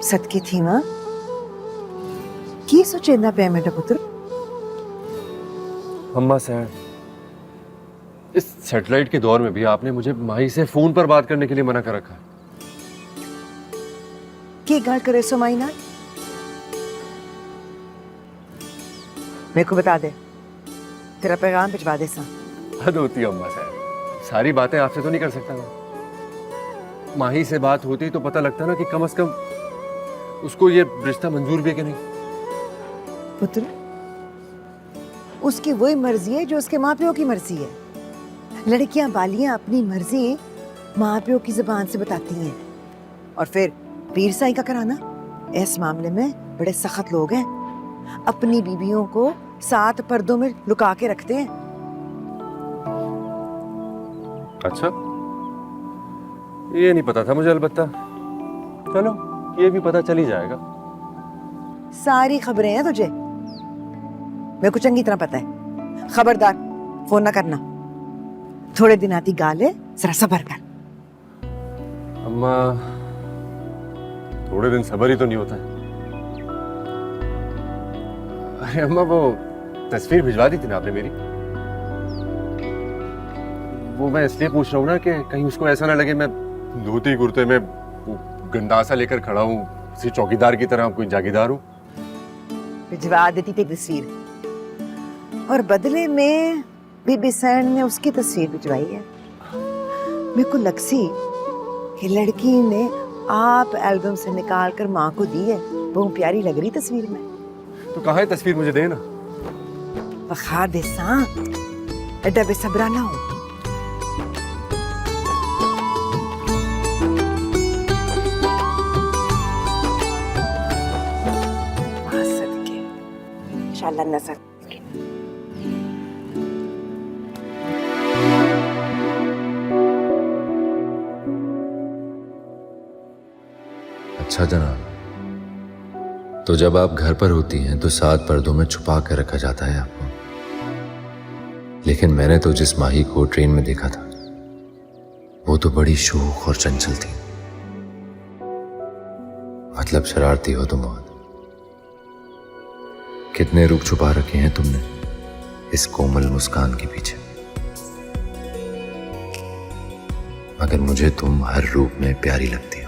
सदकी थी मां की सोचेंदा पे मेरा पुत्र। अम्मा सैन, इस सैटेलाइट के दौर में भी आपने मुझे माही से फोन पर बात करने के लिए मना कर रखा है। की गल करे सो माई ना, मेरे को बता दे, तेरा पैगाम भिजवा दे सा। हद होती है अम्मा सैन, सारी बातें आपसे तो नहीं कर सकता मैं। माही से बात होती तो पता लगता ना कि कम से कम उसको ये रिश्ता मंजूर भी है कि नहीं। पुत्र, उसकी वही मर्जी है जो उसके माँ प्यो की मर्जी है। लड़कियां बालियां अपनी मर्जी माँ प्यो की जुबान से बताती हैं, और फिर पीर साई का कराना। इस मामले में बड़े सख्त लोग हैं, अपनी बीवियों को 7 पर्दों में लुका के रखते हैं। अच्छा, ये नहीं पता था मुझे। अलबत्ता चलो, ये भी पता चल ही जाएगा। सारी खबरें हैं तुझे, मेरे को चंगी तरह पता है। खबरदार फोन ना करना, थोड़े दिन आती गाले, जरा सब्र कर। अम्मा, थोड़े दिन सब्र ही तो नहीं होता है। अरे अम्मा, वो तस्वीर भिजवा दी थी ना आपने मेरी, वो मैं इसलिए पूछ रहा हूँ ना कि कहीं उसको ऐसा ना लगे मैं धोती कुर्ते में गंडासा लेकर खड़ा हूँ, किसी चौकीदार की तरह कोई जागीरदार हूँ। भिजवा देती थी तस्वीर, और बदले में बीबी सैन ने उसकी तस्वीर भिजवाई है। मेरे को लगसी कि लड़की ने आप एल्बम से निकाल कर माँ को दी है। बहुत प्यारी लग रही तस्वीर में। तो कहाँ है तस्वीर, मुझे देना। बखा दे सा, एडा बेसब्रा ना हो। इंशाल्लाह नजर। अच्छा जनाब, तो जब आप घर पर होती हैं तो 7 पर्दों में छुपा कर रखा जाता है आपको, लेकिन मैंने तो जिस माही को ट्रेन में देखा था वो तो बड़ी शूख और चंचल थी। मतलब शरारती हो तुम बहुत। कितने रूप छुपा रखे हैं तुमने इस कोमल मुस्कान के पीछे, मगर मुझे तुम हर रूप में प्यारी लगती हो।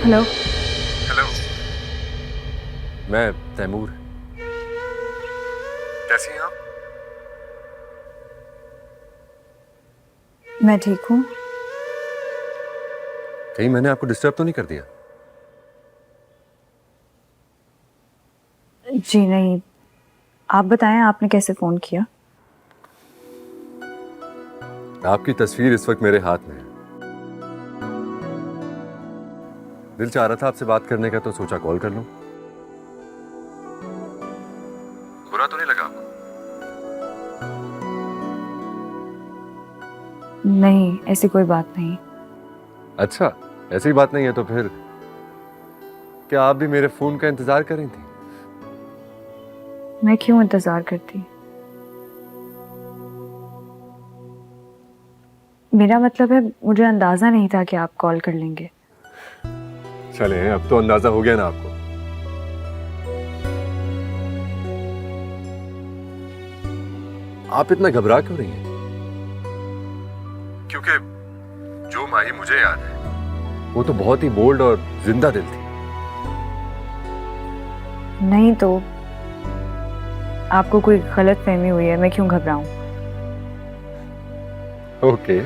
हेलो। हेलो, मैं तैमूर। कैसी हैं आप? मैं ठीक हूँ। कहीं मैंने आपको डिस्टर्ब तो नहीं कर दिया? जी नहीं, आप बताएं, आपने कैसे फोन किया? आपकी तस्वीर इस वक्त मेरे हाथ में है। दिल चाह रहा था आपसे बात करने का, तो सोचा कॉल कर लूं। बुरा तो नहीं लगा आपको? नहीं, ऐसी कोई बात नहीं। अच्छा, ऐसी बात नहीं है तो फिर क्या आप भी मेरे फोन का इंतजार कर रही थी? मैं क्यों इंतजार करती? मेरा मतलब है, मुझे अंदाजा नहीं था कि आप कॉल कर लेंगे। चले, अब तो अंदाजा हो गया ना आपको। आप इतना घबरा क्यों रही हैं? क्योंकि जो माही मुझे याद है वो तो बहुत ही बोल्ड और जिंदा दिल थी। नहीं तो आपको कोई गलत फहमी हुई है, मैं क्यों घबराऊं? ओके,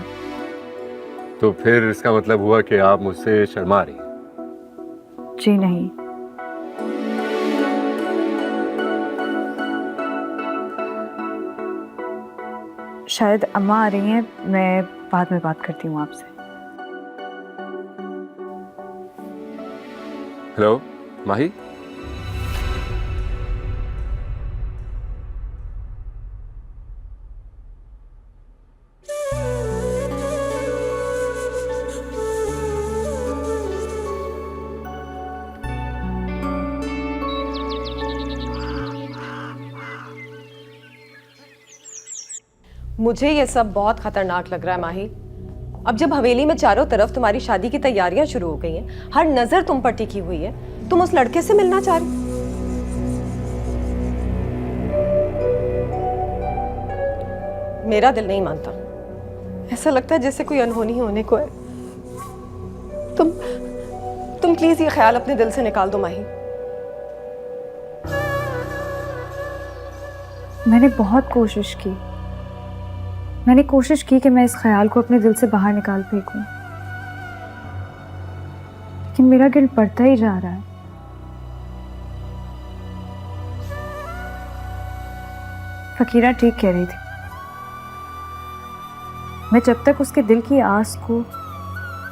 तो फिर इसका मतलब हुआ कि आप मुझसे शर्मा रही हैं। जी नहीं। शायद अम्मा आ रही हैं, मैं बाद में बात करती हूँ आपसे। हेलो माही। मुझे ये सब बहुत खतरनाक लग रहा है माही। अब जब हवेली में चारों तरफ तुम्हारी शादी की तैयारियां शुरू हो गई हैं, हर नजर तुम पर टिकी हुई है, तुम उस लड़के से मिलना चाह रही। मेरा दिल नहीं मानता। ऐसा लगता है जैसे कोई अनहोनी होने को है। तुम प्लीज ये ख्याल अपने दिल से निकाल दो माही। मैंने बहुत कोशिश की। मैंने कोशिश की कि मैं इस ख्याल को अपने दिल से बाहर निकाल फेंकूं, लेकिन मेरा गिल्ट बढ़ता ही जा रहा है। फकीरा ठीक कह रही थी। मैं जब तक उसके दिल की आस को,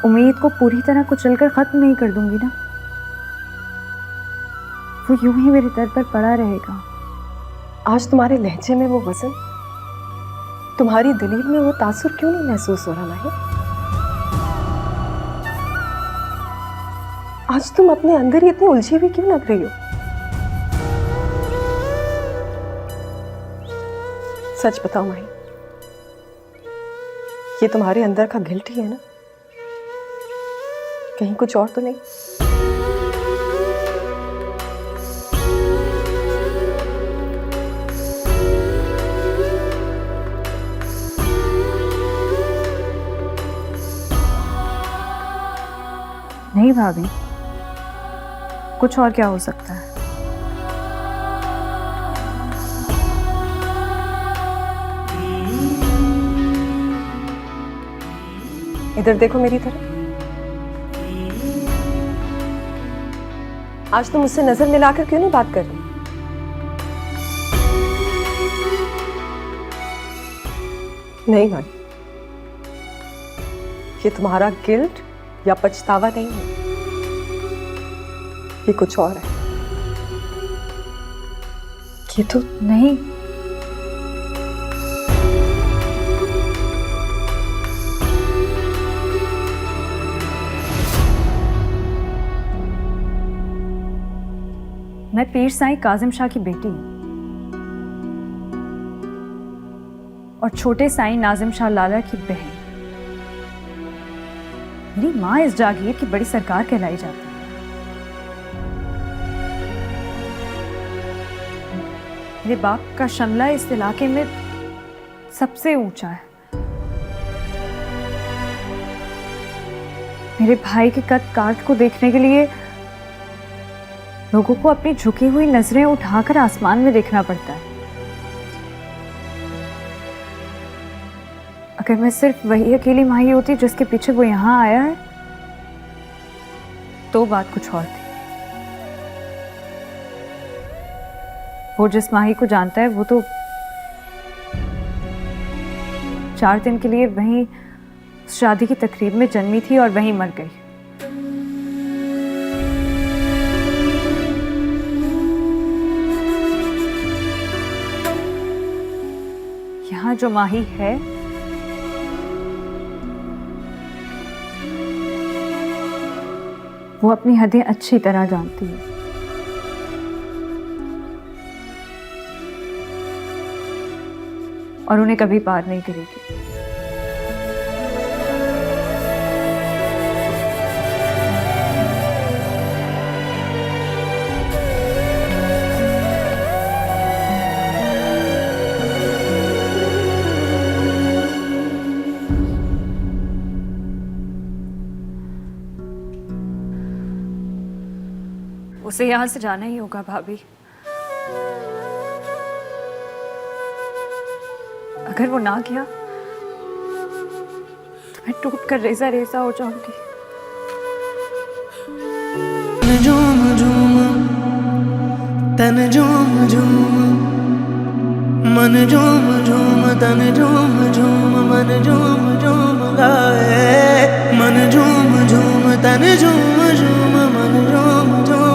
उम्मीद को पूरी तरह कुचलकर खत्म नहीं कर दूंगी ना, वो यूं ही मेरे दर पर पड़ा रहेगा। आज तुम्हारे लहजे में वो वजन, तुम्हारी दलील में वो तासुर क्यों नहीं महसूस हो रहा माही? आज तुम अपने अंदर ही इतनी उलझी हुई क्यों लग रही हो? सच बताओ माही, ये तुम्हारे अंदर का गिल्ट ही है ना? कहीं कुछ और तो नहीं? नहीं भाभी, कुछ और क्या हो सकता है? इधर देखो मेरी तरफ। आज तुम मुझसे नजर मिलाकर क्यों नहीं बात कर रही? नहीं भाई, ये तुम्हारा गिल्ट या पछतावा नहीं है, ये कुछ और है। ये तो नहीं, मैं पीर साईं काजिम शाह की बेटी हूं और छोटे साईं नाजिम शाह लाला की बहन। मेरी माँ इस जागीर की बड़ी सरकार कहलाई जाती है। मेरे बाप का शमला इस इलाके में सबसे ऊंचा है। मेरे भाई के कद काठ को देखने के लिए लोगों को अपनी झुकी हुई नजरें उठाकर आसमान में देखना पड़ता है। अगर मैं सिर्फ वही अकेली माही होती जिसके पीछे वो यहाँ आया है, तो बात कुछ और थी। वो जिस माही को जानता है, वो तो 4 दिन के लिए वहीं शादी की तकरीब में जन्मी थी और वहीं मर गई। यहाँ जो माही है, वो अपनी हदें अच्छी तरह जानती है। और उन्हें कभी पार नहीं करेगी। उसे यहाँ से जाना ही होगा भाभी। अगर वो ना किया तो मैं टूट कर रेजा रेजा हो जाऊंगी। झूम झूम तन झूम झूम मन झूम झूम तन झूम झूम मन झूम झूम गाए। मन झूम झूम तन झूम झूम मन झूम झूम